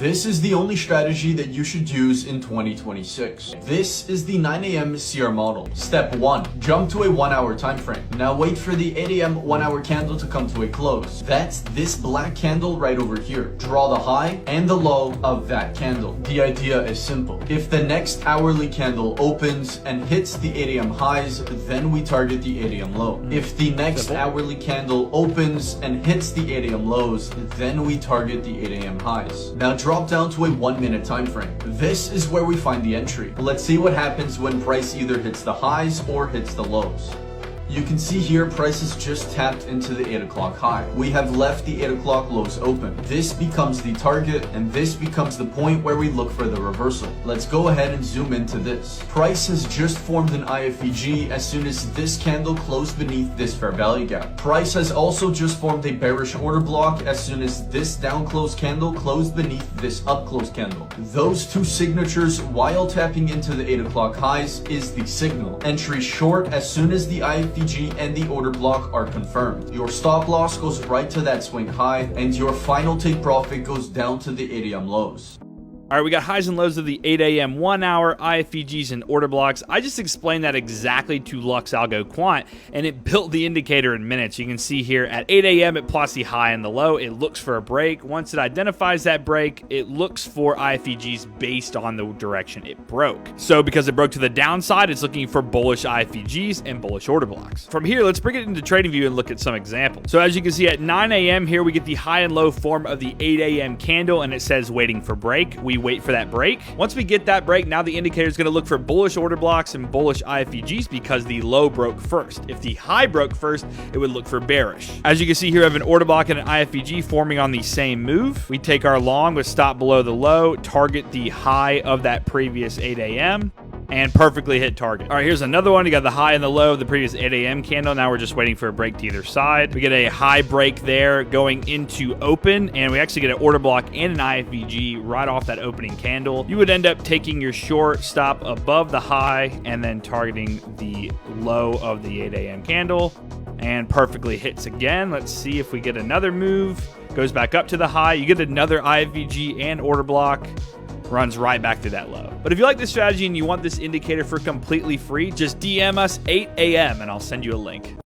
This is the only strategy that you should use in 2026. This is the 9 a.m. CR model. Step 1. Jump to a 1 hour time frame. Now wait for the 8 a.m. 1 hour candle to come to a close. That's this black candle right over here. Draw the high and the low of that candle. The idea is simple. If the next hourly candle opens and hits the 8 a.m. highs, then we target the 8 a.m. low. If the next hourly candle opens and hits the 8 a.m. lows, then we target the 8 a.m. highs. Now drop down to a 1 minute time frame. This is where we find the entry. Let's see what happens when price either hits the highs or hits the lows. You can see here price has just tapped into the 8 o'clock high. We have left the 8 o'clock lows open. This becomes the target and this becomes the point where we look for the reversal. Let's go ahead and zoom into this. Price has just formed an IFVG as soon as this candle closed beneath this fair value gap. Price has also just formed a bearish order block as soon as this down close candle closed beneath this up close candle. Those two signatures while tapping into the 8 o'clock highs is the signal. Entry short as soon as the IFVG and the order block are confirmed. Your stop loss goes right to that swing high and your final take profit goes down to the 8 a.m. lows. All right, we got highs and lows of the 8 a.m. 1 hour, IFVGs, and order blocks. I just explained that exactly to Lux Algo Quant, and it built the indicator in minutes. You can see here at 8 a.m. it plots the high and the low. It looks for a break. Once it identifies that break, it looks for IFVGs based on the direction it broke. So because it broke to the downside, it's looking for bullish IFVGs and bullish order blocks. From here, let's bring it into TradingView and look at some examples. So as you can see at 9 a.m. here, we get the high and low form of the 8 a.m. candle, and it says waiting for break. We wait for that break. Once we get that break, now the indicator is going to look for bullish order blocks and bullish IFVGs because the low broke first. If the high broke first, it would look for bearish. As you can see here, I have an order block and an IFVG forming on the same move. We take our long with stop below the low, target the high of that previous 8 a.m. and perfectly hit target. All right, here's another one. You got the high and the low of the previous 8 a.m. candle. Now we're just waiting for a break to either side. We get a high break there going into open, and we actually get an order block and an IFVG right off that opening candle. You would end up taking your short stop above the high and then targeting the low of the 8 a.m. candle, and perfectly hits again. Let's see if we get another move. Goes back up to the high. You get another IFVG and order block. Runs right back to that low. But if you like this strategy and you want this indicator for completely free, just DM us 8 a.m. and I'll send you a link.